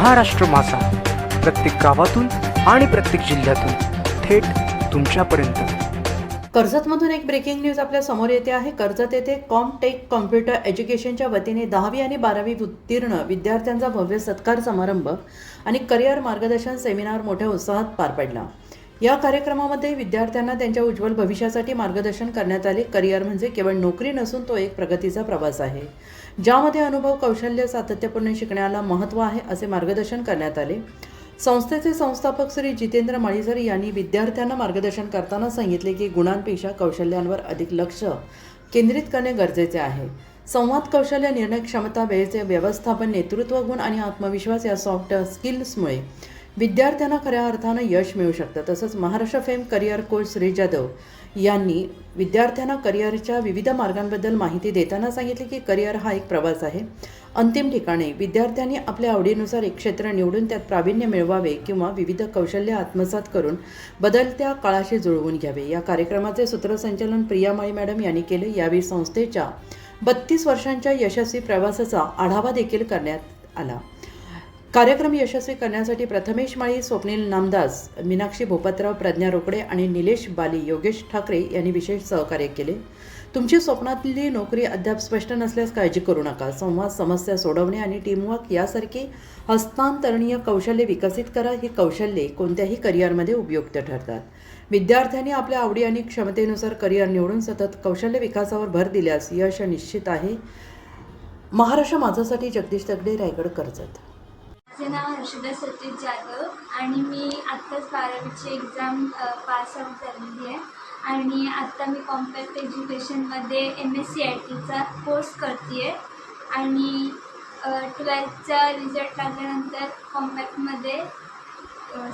महाराष्ट्र माझा, प्रत्येक गावातून आणि प्रत्येक जिल्ह्यातून थेट तुमच्यापर्यंत। कर्जतमधून एक ब्रेकिंग न्यूज आपल्या समोर येते आहे। कर्जत येथे कॉमटेक कॉम्प्युटर एज्युकेशनच्या वतीने 10वी आणि 12वी उत्तीर्ण विद्यार्थ्यांचा भव्य सत्कार समारंभ आणि करिअर मार्गदर्शन सेमिनार मोठ्या उत्साहात पार पडला। या कार्यक्रमामध्ये विद्यार्थ्यांना त्यांच्या उज्ज्वल भविष्यासाठी मार्गदर्शन करण्यात आले। करिअर म्हणजे केवळ नोकरी नसून तो एक प्रगतीचा प्रवास आहे, ज्यामध्ये अनुभव, कौशल्य, सातत्यपूर्ण शिकण्याला महत्त्व आहे, असे मार्गदर्शन करण्यात आले। संस्थेचे संस्थापक श्री जितेंद्र माळीसर यांनी विद्यार्थ्यांना मार्गदर्शन करताना सांगितले की गुणांपेक्षा कौशल्यांवर अधिक लक्ष केंद्रित करणे गरजेचे आहे। संवाद कौशल्य, निर्णय क्षमता, वेळेचे व्यवस्थापन, नेतृत्व गुण आणि आत्मविश्वास या सॉफ्ट स्किल्समुळे विद्यार्थ्यांना खऱ्या अर्थानं यश मिळू शकतं। तसंच Maharashtra fame career coach Shri Jadhav यांनी विद्यार्थ्यांना करिअरच्या विविध मार्गांबद्दल माहिती देताना सांगितले की करिअर हा एक प्रवास आहे, अंतिम ठिकाणी विद्यार्थ्यांनी आपल्या आवडीनुसार एक क्षेत्र निवडून त्यात प्रावीण्य मिळवावे किंवा विविध कौशल्य आत्मसात करून बदलत्या काळाशी जुळवून घ्यावे। या कार्यक्रमाचे सूत्रसंचालन प्रिया माळी मॅडम यांनी केले। यावेळी संस्थेच्या 32 वर्षांच्या यशस्वी प्रवासाचा आढावा देखील करण्यात आला। कार्यक्रम यशस्वी करण्यासाठी प्रथमेश माळी, स्वप्नील नामदास, मीनाक्षी भोपतराव, प्रज्ञा रोकडे आणि निलेश बाली, योगेश ठाकरे यांनी विशेष सहकार्य केले। तुमची स्वप्नातली नोकरी अद्याप स्पष्ट नसल्यास काळजी करू नका। संवाद, समस्या सोडवणे आणि टीमवर्क यासारखी हस्तांतरणीय कौशल्ये विकसित करा। ही कौशल्ये कोणत्याही करिअरमध्ये उपयुक्त ठरतात। विद्यार्थ्यांनी आपल्या आवडी आणि क्षमतेनुसार करिअर निवडून सतत कौशल्य विकासावर भर दिल्यास यश निश्चित आहे। महाराष्ट्र माझासाठी जगदीश तगडे, रायगड, कर्जत। माझे नाव हर्षदा सतीश जाधव आणि मी आत्ताच 12वीची एक्झाम पास आउट झालेली आहे आणि आत्ता मी कॉम्पॅक्ट एज्युकेशनमध्ये MSc-ITचा कोर्स करते आहे आणि 12thचा रिझल्ट लागल्यानंतर कॉम्पॅक्टमध्ये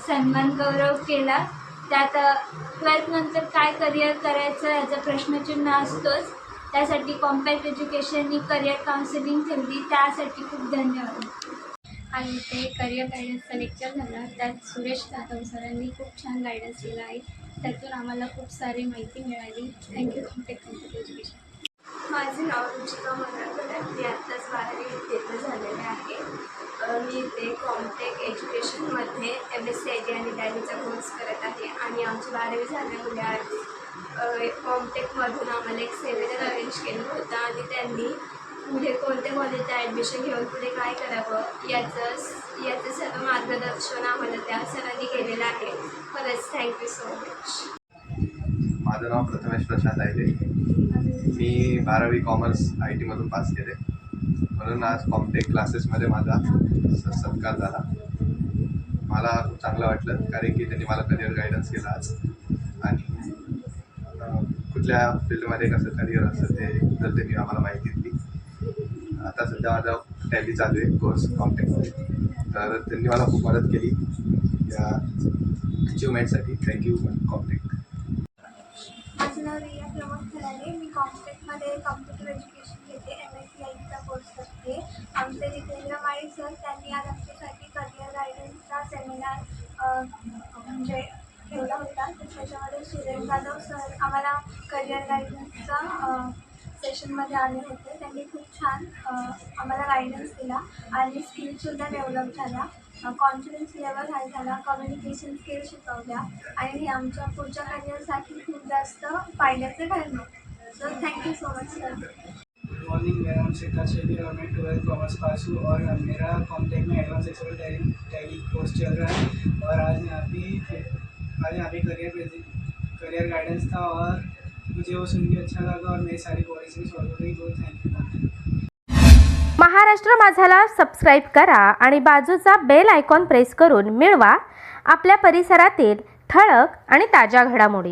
सन्मान गौरव केला। त्यात 12th नंतर काय करिअर करायचं याचा प्रश्नचिन्ह असतोच, त्यासाठी कॉम्पॅक्ट एज्युकेशननी करिअर काउन्सिलिंग ठेवली, त्यासाठी खूप धन्यवाद। आणि ते करिअर गायडन्सचा लेक्चर झाला, त्यात सुरेश जाधव सरांनी खूप छान गायडन्स दिला आहे, त्यातून आम्हाला खूप सारी माहिती मिळाली। Thank you compact education. माझे नाव रुचिका मनाळकर, मी आत्ताच 12वी उत्तीर्ण झालेले आहे। मी इथे कॉम्पटेक एज्युकेशनमध्ये MSc-IT आणि टॅलीचा कोर्स करत आहे आणि आमची 12वी झाल्यामुळे आज कॉम्पटेकमधून आम्हाला एक सेमिनार अरेंज केलं होतं आणि त्यांनी पुढे कोणत्या कॉलेजला ॲडमिशन घेऊन पुढे काय करावं याचं सर्व मार्गदर्शन आम्हाला त्या सरांनी केलेलं आहे। खरंच थँक्यू सो मच। माझं नाव प्रथमेश प्रशांत आहे। मी 12वी कॉमर्स ITमधून पास केले, म्हणून आज कॉम्पटेक क्लासेसमध्ये माझा सत्कार झाला। मला खूप चांगलं वाटलं, कारण की त्यांनी मला करिअर गायडन्स केला आज आणि कुठल्या फील्डमध्ये कसं करिअर असतं ते तर त्यांनी आम्हाला माहिती दिली। आता सध्या माझा टॅली चालू आहे कोर्स कॉम्पटेकमध्ये, तर त्यांनी मला खूप मदत केली या अचिव्हमेंटसाठी। थँक्यू कॉम्पटेक। माझं नाव रिया प्रमोद खराडे, मी कॉम्पॅक्टमध्ये कॉम्प्युटर एज्युकेशन घेते, MSc-ITचा कोर्स करते। आमचे जितेंद्र माळी सर त्यांनी आज आमच्यासाठी करिअर गायडन्सचा सेमिनार म्हणजे ठेवला होता, त्याच्यामध्ये सुरेश जाधव सर आम्हाला करिअर गायडन्सचा सेशनमध्ये आले होते। त्यांनी खूप छान आम्हाला गायडन्स दिला आणि स्किलसुद्धा डेव्हलप झाला, कॉन्फिडन्स लेवल हाय झाला, कम्युनिकेशन स्किल शिकवल्या आणि आमच्या पुढच्या करिअरसाठी खूप जास्त फायद्याचे ठरलं। So thank you so much sir. Good morning, मेरा नाम सिद्धार्थ शेट्टी और मैं 12th कॉमर्स पास हूँ और मेरा कॉम्पटेक में एडवांस एक्सेल टैली कोर्स चल रहा है और आज यहाँ पे करियर गाइडेंस था और मुझे वो सुन के अच्छा लगा और मेरी सारी क्वेरीज भी सॉल्व हो गई। तो थैंक यू। महाराष्ट्र माझाला सबस्क्राईब करा आणि बाजूचा बेल आयकॉन प्रेस करून मिळवा आपल्या परिसरातील ठळक आणि ताज्या घडामोडी।